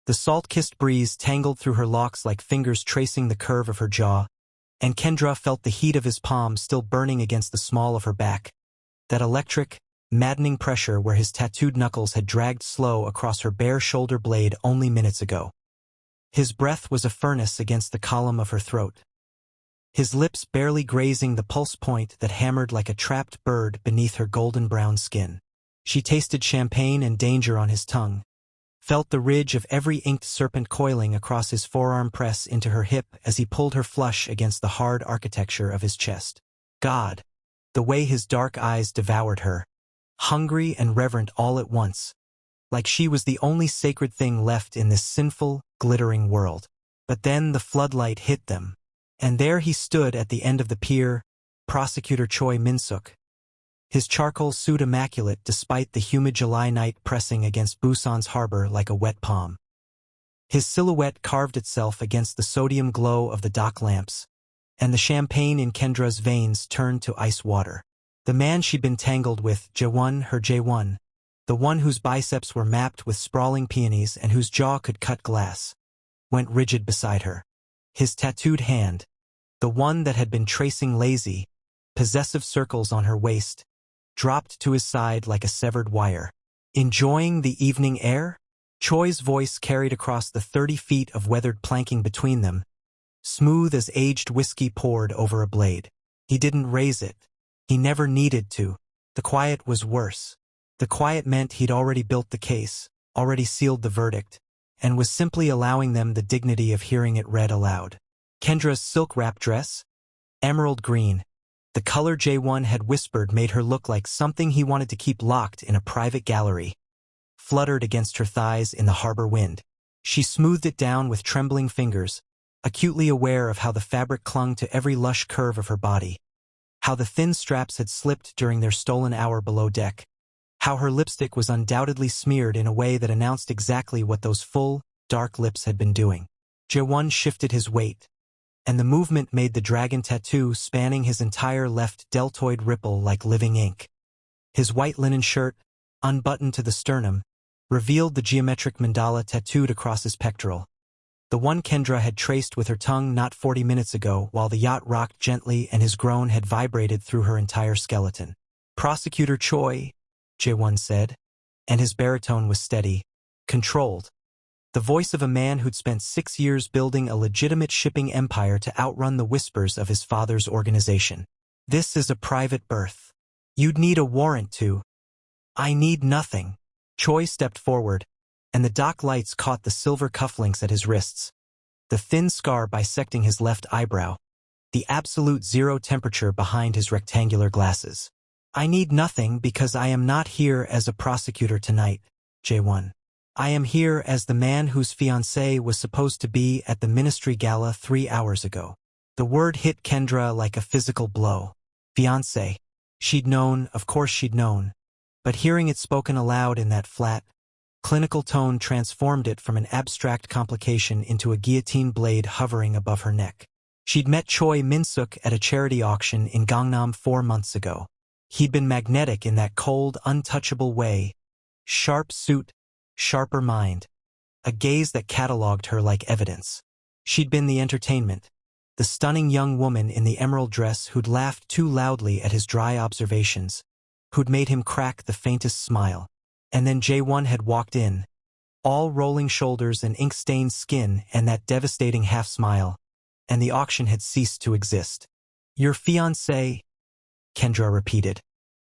The salt-kissed breeze tangled through her locks like fingers tracing the curve of her jaw, and Kendra felt the heat of his palm still burning against the small of her back. That electric, maddening pressure where his tattooed knuckles had dragged slow across her bare shoulder blade only minutes ago. His breath was a furnace against the column of her throat, his lips barely grazing the pulse point that hammered like a trapped bird beneath her golden-brown skin. She tasted champagne and danger on his tongue, felt the ridge of every inked serpent coiling across his forearm press into her hip as he pulled her flush against the hard architecture of his chest. God, the way his dark eyes devoured her, hungry and reverent all at once, like she was the only sacred thing left in this sinful, glittering world. But then the floodlight hit them, and there he stood at the end of the pier, Prosecutor Choi Min-suk, his charcoal suit immaculate despite the humid July night pressing against Busan's harbor like a wet palm. His silhouette carved itself against the sodium glow of the dock lamps, and the champagne in Kendra's veins turned to ice water. The man she'd been tangled with, Jaewon, her Jaewon, the one whose biceps were mapped with sprawling peonies and whose jaw could cut glass, went rigid beside her. His tattooed hand, the one that had been tracing lazy, possessive circles on her waist, dropped to his side like a severed wire. Enjoying the evening air? Choi's voice carried across the 30 feet of weathered planking between them, smooth as aged whiskey poured over a blade. He didn't raise it. He never needed to. The quiet was worse. The quiet meant he'd already built the case, already sealed the verdict, and was simply allowing them the dignity of hearing it read aloud. Kendra's silk wrap dress, emerald green, the color Jaewon had whispered made her look like something he wanted to keep locked in a private gallery, fluttered against her thighs in the harbor wind. She smoothed it down with trembling fingers, acutely aware of how the fabric clung to every lush curve of her body, how the thin straps had slipped during their stolen hour below deck, how her lipstick was undoubtedly smeared in a way that announced exactly what those full, dark lips had been doing. Jaewon shifted his weight, and the movement made the dragon tattoo spanning his entire left deltoid ripple like living ink. His white linen shirt, unbuttoned to the sternum, revealed the geometric mandala tattooed across his pectoral, the one Kendra had traced with her tongue not 40 minutes ago while the yacht rocked gently and his groan had vibrated through her entire skeleton. "Prosecutor Choi," Jaewon said, and his baritone was steady, controlled, the voice of a man who'd spent 6 years building a legitimate shipping empire to outrun the whispers of his father's organization. "This is a private berth. You'd need a warrant to." "I need nothing." Choi stepped forward, and the dock lights caught the silver cufflinks at his wrists, the thin scar bisecting his left eyebrow, the absolute zero temperature behind his rectangular glasses. "I need nothing because I am not here as a prosecutor tonight, Jaewon. I am here as the man whose fiancé was supposed to be at the ministry gala 3 hours ago." The word hit Kendra like a physical blow. Fiancé. She'd known, of course she'd known, but hearing it spoken aloud in that flat, clinical tone transformed it from an abstract complication into a guillotine blade hovering above her neck. She'd met Choi Min-suk at a charity auction in Gangnam 4 months ago. He'd been magnetic in that cold, untouchable way. Sharp suit, sharper mind. A gaze that catalogued her like evidence. She'd been the entertainment, the stunning young woman in the emerald dress who'd laughed too loudly at his dry observations, who'd made him crack the faintest smile. And then Jaewon had walked in, all rolling shoulders and ink-stained skin and that devastating half-smile, and the auction had ceased to exist. "Your fiancé," Kendra repeated,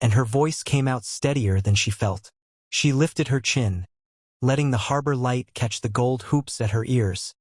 and her voice came out steadier than she felt. She lifted her chin, letting the harbor light catch the gold hoops at her ears,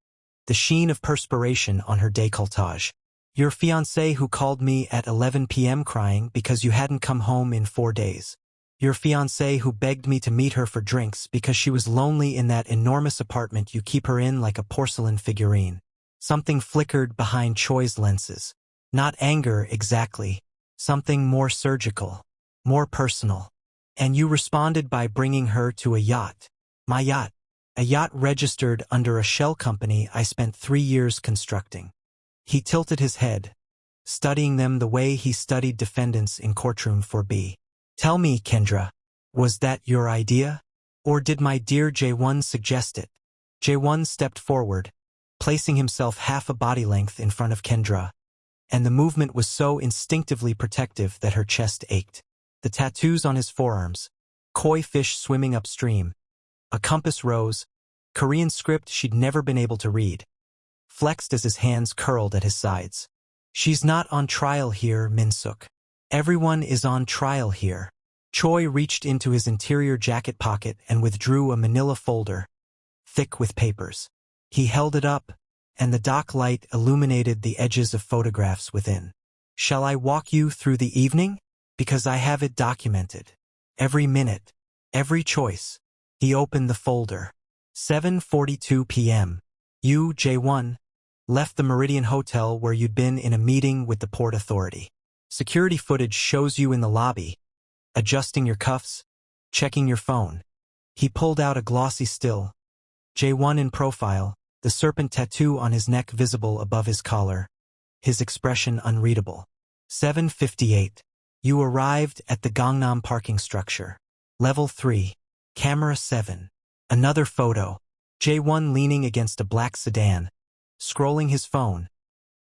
the sheen of perspiration on her décolletage. "Your fiancé who called me at 11 p.m. crying because you hadn't come home in 4 days. Your fiancé who begged me to meet her for drinks because she was lonely in that enormous apartment you keep her in like a porcelain figurine." Something flickered behind Choi's lenses. Not anger exactly. Something more surgical, more personal. "And you responded by bringing her to a yacht. My yacht. A yacht registered under a shell company I spent 3 years constructing." He tilted his head, studying them the way he studied defendants in courtroom 4B. "Tell me, Kendra, was that your idea? Or did my dear Jaewon suggest it?" Jae-won stepped forward, placing himself half a body length in front of Kendra, and the movement was so instinctively protective that her chest ached. The tattoos on his forearms, koi fish swimming upstream, a compass rose, Korean script she'd never been able to read, flexed as his hands curled at his sides. She's not on trial here, Min-suk. Everyone is on trial here. Choi reached into his interior jacket pocket and withdrew a manila folder, thick with papers. He held it up, and the dock light illuminated the edges of photographs within. Shall I walk you through the evening? Because I have it documented. Every minute, every choice. He opened the folder. 7:42 p.m. You, Jae-won, left the Meridian Hotel where you'd been in a meeting with the Port Authority. Security footage shows you in the lobby, adjusting your cuffs, checking your phone. He pulled out a glossy still. Jae-won in profile, the serpent tattoo on his neck visible above his collar, his expression unreadable. 7:58. You arrived at the Gangnam parking structure. Level 3. Camera 7. Another photo. Jae-won leaning against a black sedan, scrolling his phone,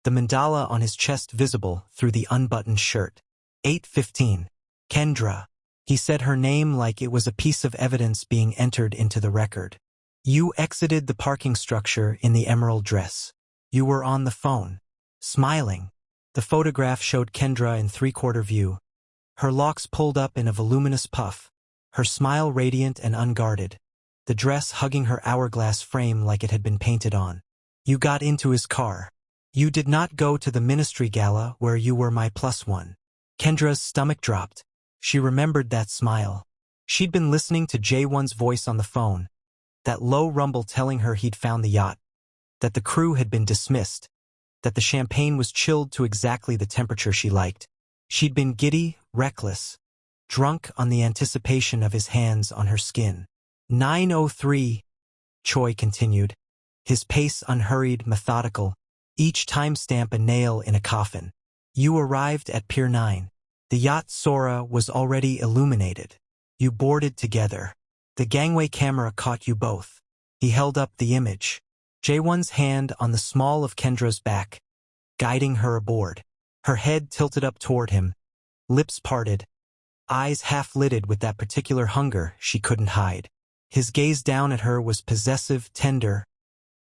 the mandala on his chest visible through the unbuttoned shirt. 8:15. Kendra. He said her name like it was a piece of evidence being entered into the record. You exited the parking structure in the emerald dress. You were on the phone, smiling. The photograph showed Kendra in three-quarter view, her locks pulled up in a voluminous puff, her smile radiant and unguarded, the dress hugging her hourglass frame like it had been painted on. You got into his car. You did not go to the ministry gala where you were my +1. Kendra's stomach dropped. She remembered that smile. She'd been listening to Jae-won's voice on the phone, that low rumble telling her he'd found the yacht, that the crew had been dismissed, that the champagne was chilled to exactly the temperature she liked. She'd been giddy, reckless, drunk on the anticipation of his hands on her skin. 9:03, Choi continued, his pace unhurried, methodical, each timestamp a nail in a coffin. You arrived at Pier 9. The yacht Sora was already illuminated. You boarded together. The gangway camera caught you both. He held up the image. Jae-won's hand on the small of Kendra's back, guiding her aboard. Her head tilted up toward him, lips parted, eyes half-lidded with that particular hunger she couldn't hide. His gaze down at her was possessive, tender,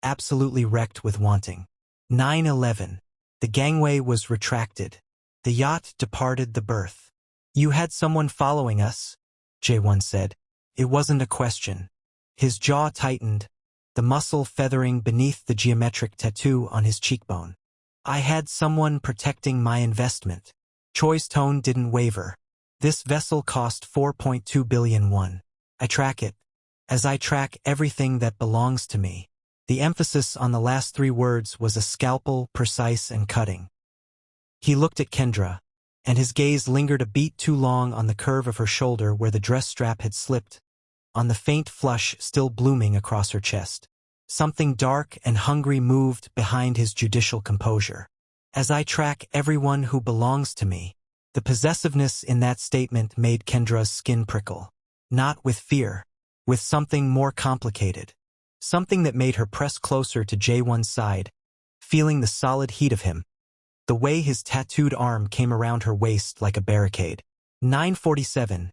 absolutely wrecked with wanting. 9:11. The gangway was retracted. The yacht departed the berth. You had someone following us, Jae-won said. It wasn't a question. His jaw tightened, the muscle feathering beneath the geometric tattoo on his cheekbone. I had someone protecting my investment. Choi's tone didn't waver. This vessel cost 4.2 billion won. I track it, as I track everything that belongs to me. The emphasis on the last three words was a scalpel, precise and cutting. He looked at Kendra, and his gaze lingered a beat too long on the curve of her shoulder where the dress strap had slipped, on the faint flush still blooming across her chest. Something dark and hungry moved behind his judicial composure. As I track everyone who belongs to me. The possessiveness in that statement made Kendra's skin prickle. Not with fear, with something more complicated. Something that made her press closer to Jae-won's side, feeling the solid heat of him. The way his tattooed arm came around her waist like a barricade. 9:47.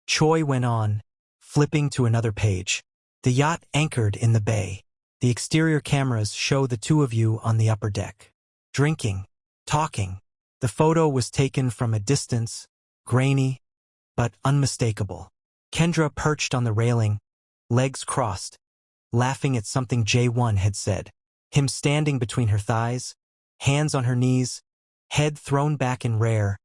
Choi went on, flipping to another page. The yacht anchored in the bay. The exterior cameras show the two of you on the upper deck. Drinking, talking. The photo was taken from a distance, grainy, but unmistakable. Kendra perched on the railing, legs crossed, laughing at something Jae-won had said. Him standing between her thighs, hands on her knees, head thrown back in rare,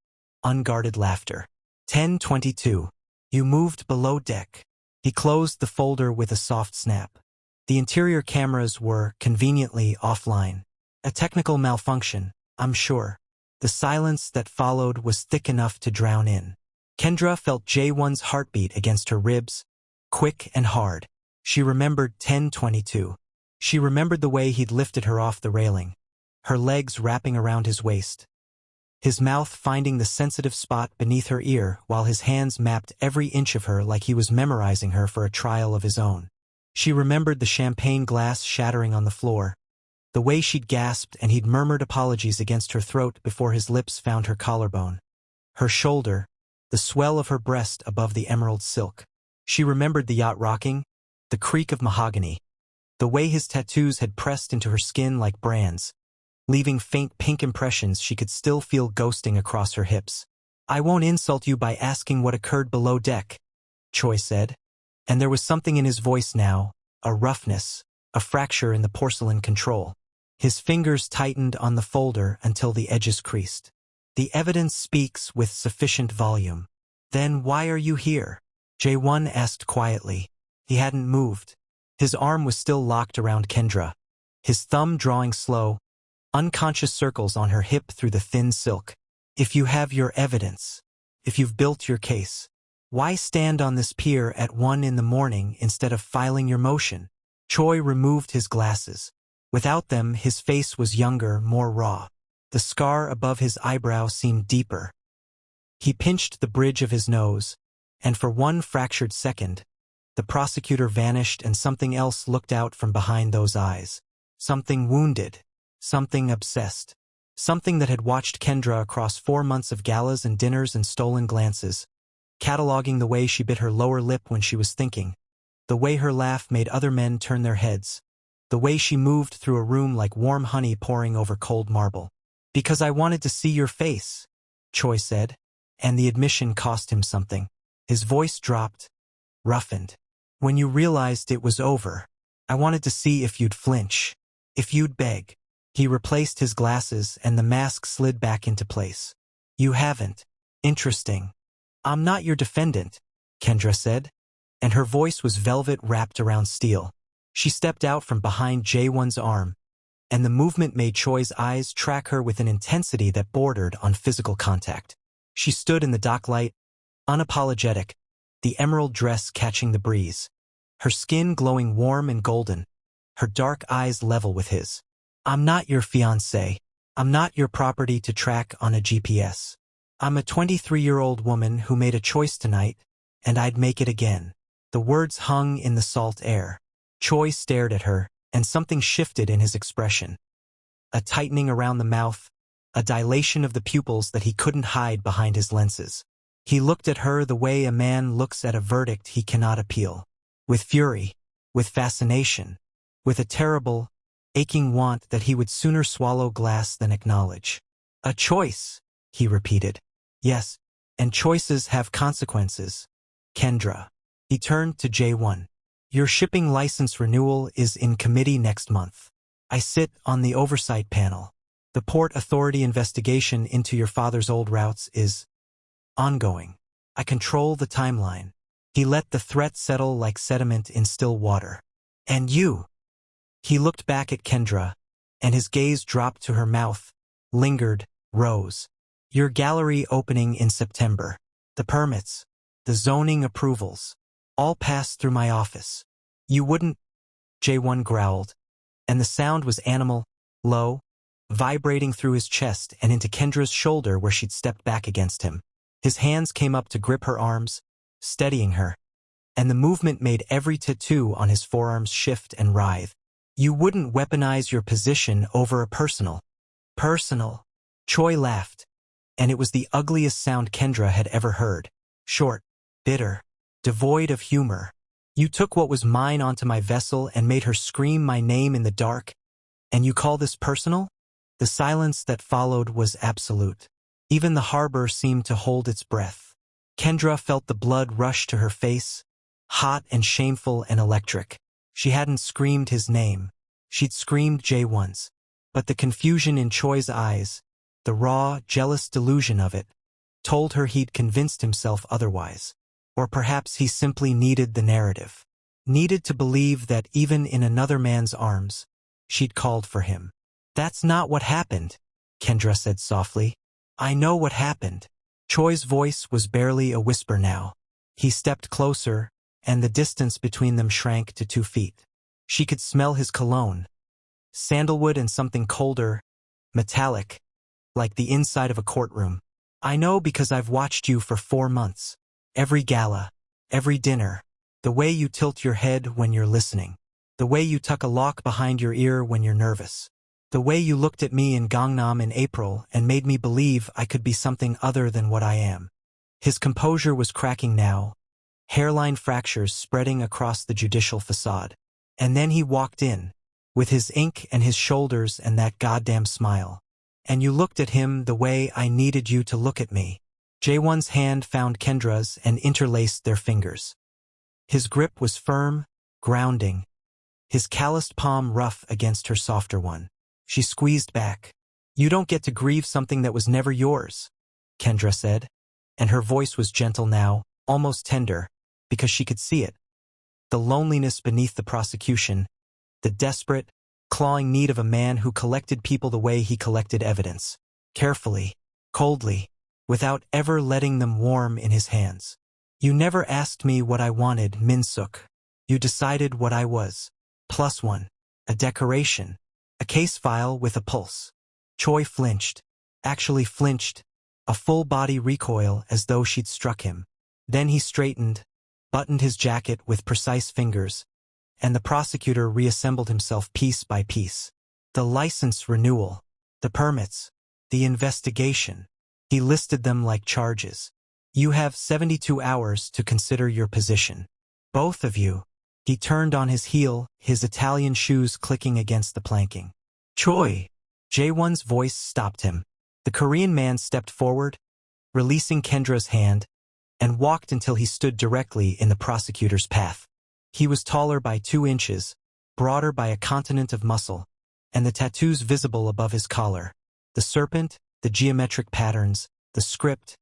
unguarded laughter. 10:22. You moved below deck. He closed the folder with a soft snap. The interior cameras were conveniently offline. A technical malfunction, I'm sure. The silence that followed was thick enough to drown in. Kendra felt Jae-won's heartbeat against her ribs, quick and hard. She remembered 10:22. She remembered the way he'd lifted her off the railing, her legs wrapping around his waist, his mouth finding the sensitive spot beneath her ear while his hands mapped every inch of her like he was memorizing her for a trial of his own. She remembered the champagne glass shattering on the floor, the way she'd gasped and he'd murmured apologies against her throat before his lips found her collarbone. Her shoulder, the swell of her breast above the emerald silk. She remembered the yacht rocking, the creak of mahogany, the way his tattoos had pressed into her skin like brands, leaving faint pink impressions she could still feel ghosting across her hips. "I won't insult you by asking what occurred below deck," Choi said, and there was something in his voice now, a roughness, a fracture in the porcelain control. His fingers tightened on the folder until the edges creased. "The evidence speaks with sufficient volume." "Then why are you here?" Jae-won asked quietly. He hadn't moved. His arm was still locked around Kendra, his thumb drawing slow, unconscious circles on her hip through the thin silk. "If you have your evidence, if you've built your case, why stand on this pier at 1 in the morning instead of filing your motion?" Choi removed his glasses. Without them, his face was younger, more raw. The scar above his eyebrow seemed deeper. He pinched the bridge of his nose, and for one fractured second, the prosecutor vanished and something else looked out from behind those eyes. Something wounded, something obsessed, something that had watched Kendra across 4 months of galas and dinners and stolen glances, cataloging the way she bit her lower lip when she was thinking, the way her laugh made other men turn their heads, the way she moved through a room like warm honey pouring over cold marble. "Because I wanted to see your face," Choi said, and the admission cost him something. His voice dropped, roughened. "When you realized it was over, I wanted to see if you'd flinch, if you'd beg." He replaced his glasses and the mask slid back into place. "You haven't." "Interesting. I'm not your defendant," Kendra said, and her voice was velvet wrapped around steel. She stepped out from behind Jae-won's arm, and the movement made Choi's eyes track her with an intensity that bordered on physical contact. She stood in the docklight, unapologetic, the emerald dress catching the breeze, her skin glowing warm and golden, her dark eyes level with his. "I'm not your fiancé. I'm not your property to track on a GPS. I'm a 23-year-old woman who made a choice tonight, and I'd make it again." The words hung in the salt air. Choi stared at her, and something shifted in his expression. A tightening around the mouth, a dilation of the pupils that he couldn't hide behind his lenses. He looked at her the way a man looks at a verdict he cannot appeal. With fury, with fascination, with a terrible, aching want that he would sooner swallow glass than acknowledge. "A choice," he repeated. "Yes, and choices have consequences, Kendra." He turned to Jae-won. "Your shipping license renewal is in committee next month. I sit on the oversight panel. The Port Authority investigation into your father's old routes is ongoing. I control the timeline." He let the threat settle like sediment in still water. "And you?" He looked back at Kendra, and his gaze dropped to her mouth, lingered, rose. "Your gallery opening in September. The permits, the zoning approvals, all passed through my office. You wouldn't..." Jae-won growled, and the sound was animal, low, vibrating through his chest and into Kendra's shoulder where she'd stepped back against him. His hands came up to grip her arms, steadying her, and the movement made every tattoo on his forearms shift and writhe. "You wouldn't weaponize your position over a personal." "Personal?" Choi laughed, and it was the ugliest sound Kendra had ever heard. Short, bitter, devoid of humor. "You took what was mine onto my vessel and made her scream my name in the dark, and you call this personal?" The silence that followed was absolute. Even the harbor seemed to hold its breath. Kendra felt the blood rush to her face, hot and shameful and electric. She hadn't screamed his name. She'd screamed Jae-won's. But the confusion in Choi's eyes, the raw, jealous delusion of it, told her he'd convinced himself otherwise. Or perhaps he simply needed the narrative. Needed to believe that even in another man's arms, she'd called for him. "That's not what happened," Kendra said softly. "I know what happened." Choi's voice was barely a whisper now. He stepped closer, and the distance between them shrank to 2 feet. She could smell his cologne. Sandalwood and something colder, metallic, like the inside of a courtroom. "I know because I've watched you for 4 months. Every gala, every dinner, The way you tilt your head when you're listening. The way you tuck a lock behind your ear when you're nervous. The way you looked at me in Gangnam in April and made me believe I could be something other than what I am." His composure was cracking now, hairline fractures spreading across the judicial facade. And then he walked in, with his ink and his shoulders and that goddamn smile. "And you looked at him the way I needed you to look at me." Jaewon's hand found Kendra's and interlaced their fingers. His grip was firm, grounding, his calloused palm rough against her softer one. She squeezed back. "You don't get to grieve something that was never yours," Kendra said, and her voice was gentle now, almost tender, because she could see it. The loneliness beneath the prosecution, the desperate, clawing need of a man who collected people the way he collected evidence, carefully, coldly, without ever letting them warm in his hands. "You never asked me what I wanted, Min-suk. You decided what I was. +1. A decoration. A case file with a pulse." Choi flinched, actually flinched, a full-body recoil as though she'd struck him. Then he straightened, buttoned his jacket with precise fingers, and the prosecutor reassembled himself piece by piece. The license renewal, the permits, the investigation. He listed them like charges. "You have 72 hours to consider your position. Both of you." He turned on his heel, his Italian shoes clicking against the planking. "Choi!" Jaewon's voice stopped him. The Korean man stepped forward, releasing Kendra's hand, and walked until he stood directly in the prosecutor's path. He was taller by 2 inches, broader by a continent of muscle, and the tattoos visible above his collar. The serpent, the geometric patterns, the script,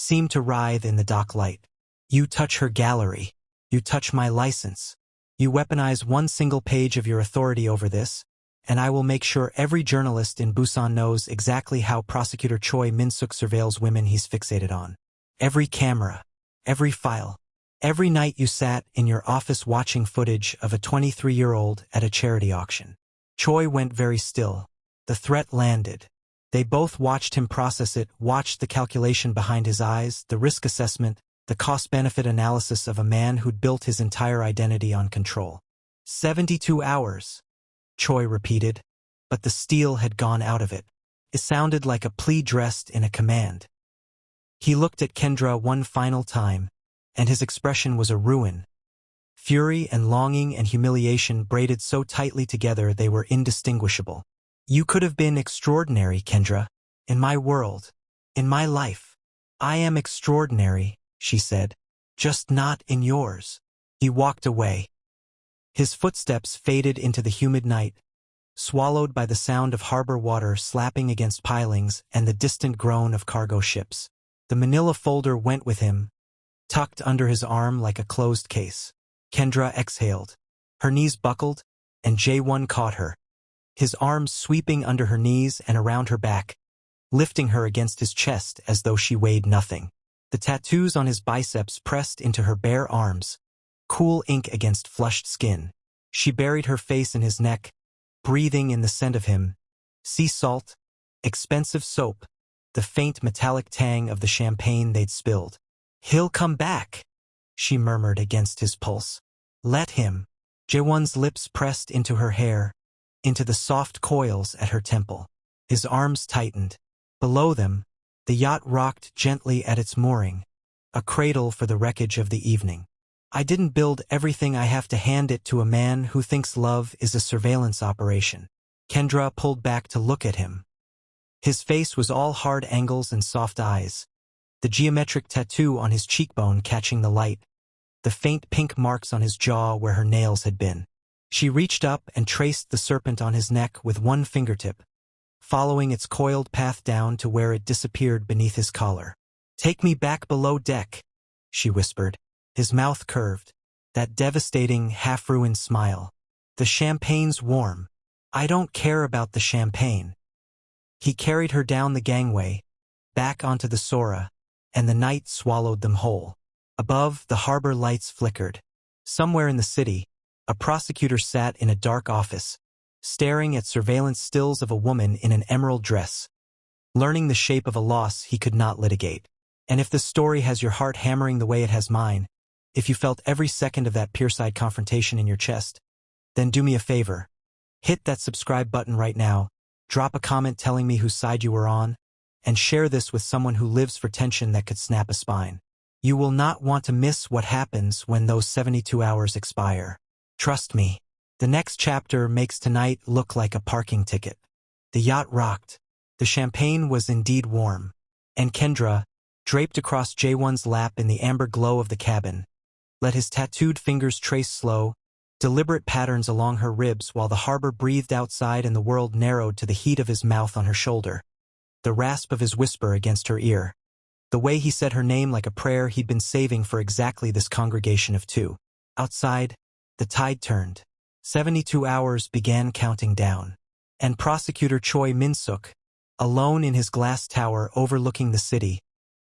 seemed to writhe in the dock light. "You touch her gallery. You touch my license. You weaponize one single page of your authority over this, and I will make sure every journalist in Busan knows exactly how Prosecutor Choi Min-suk surveils women he's fixated on. Every camera, every file, every night you sat in your office watching footage of a 23-year-old at a charity auction." Choi went very still. The threat landed. They both watched him process it, watched the calculation behind his eyes, the risk assessment, the cost-benefit analysis of a man who'd built his entire identity on control. 72 hours, Choi repeated, but the steel had gone out of it. It sounded like a plea dressed in a command. He looked at Kendra one final time, and his expression was a ruin. Fury and longing and humiliation braided so tightly together they were indistinguishable. "You could have been extraordinary, Kendra, in my world, in my life. I am extraordinary," she said, "just not in yours." He walked away. His footsteps faded into the humid night, swallowed by the sound of harbor water slapping against pilings and the distant groan of cargo ships. The manila folder went with him, tucked under his arm like a closed case. Kendra exhaled. Her knees buckled, and Jaewon caught her, his arms sweeping under her knees and around her back, lifting her against his chest as though she weighed nothing. The tattoos on his biceps pressed into her bare arms, cool ink against flushed skin. She buried her face in his neck, breathing in the scent of him, sea salt, expensive soap, the faint metallic tang of the champagne they'd spilled. "He'll come back," she murmured against his pulse. "Let him." Jaewon's lips pressed into her hair, into the soft coils at her temple. His arms tightened. Below them, the yacht rocked gently at its mooring, a cradle for the wreckage of the evening. "I didn't build everything I have to hand it to a man who thinks love is a surveillance operation." Kendra pulled back to look at him. His face was all hard angles and soft eyes, the geometric tattoo on his cheekbone catching the light, the faint pink marks on his jaw where her nails had been. She reached up and traced the serpent on his neck with one fingertip, following its coiled path down to where it disappeared beneath his collar. "Take me back below deck," she whispered. His mouth curved, that devastating, half-ruined smile. "The champagne's warm. I don't care about the champagne." He carried her down the gangway, back onto the Sora, and the night swallowed them whole. Above, the harbor lights flickered. Somewhere in the city, a prosecutor sat in a dark office, staring at surveillance stills of a woman in an emerald dress, learning the shape of a loss he could not litigate. And if this story has your heart hammering the way it has mine, If you felt every second of that pierside confrontation in your chest, then do me a favor. Hit that subscribe button right now, drop a comment telling me whose side you were on, and share this with someone who lives for tension that could snap a spine. You will not want to miss what happens when those 72 hours expire. Trust me, the next chapter makes tonight look like a parking ticket. The yacht rocked. The champagne was indeed warm. And Kendra, draped across J1's lap in the amber glow of the cabin, let his tattooed fingers trace slow, deliberate patterns along her ribs while the harbor breathed outside and the world narrowed to the heat of his mouth on her shoulder, the rasp of his whisper against her ear, the way he said her name like a prayer he'd been saving for exactly this congregation of two. Outside, the tide turned. 72 hours began counting down. And Prosecutor Choi Min-suk, alone in his glass tower overlooking the city,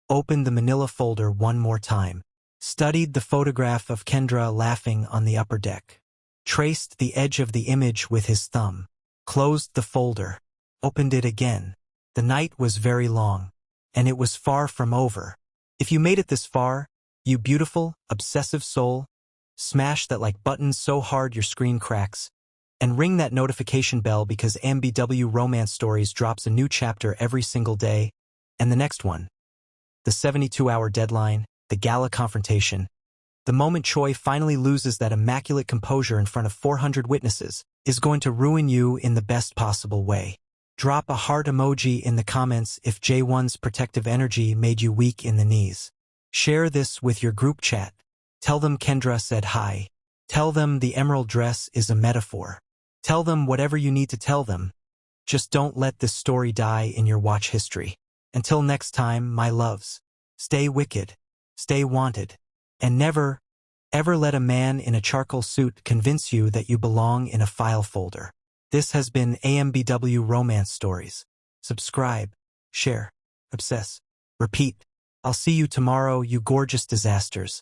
opened the manila folder one more time, studied the photograph of Kendra laughing on the upper deck, traced the edge of the image with his thumb, closed the folder, opened it again. The night was very long, and it was far from over. If you made it this far, you beautiful, obsessive soul, smash that like button so hard your screen cracks, and ring that notification bell because AMBW Romance Stories drops a new chapter every single day, and the next one. The 72-hour deadline, the gala confrontation, the moment Choi finally loses that immaculate composure in front of 400 witnesses, is going to ruin you in the best possible way. Drop a heart emoji in the comments if J1's protective energy made you weak in the knees. Share this with your group chat. Tell them Kendra said hi. Tell them the emerald dress is a metaphor. Tell them whatever you need to tell them. Just don't let this story die in your watch history. Until next time, my loves, stay wicked, stay wanted, and never, ever let a man in a charcoal suit convince you that you belong in a file folder. This has been AMBW Romance Stories. Subscribe, share, obsess, repeat. I'll see you tomorrow, you gorgeous disasters.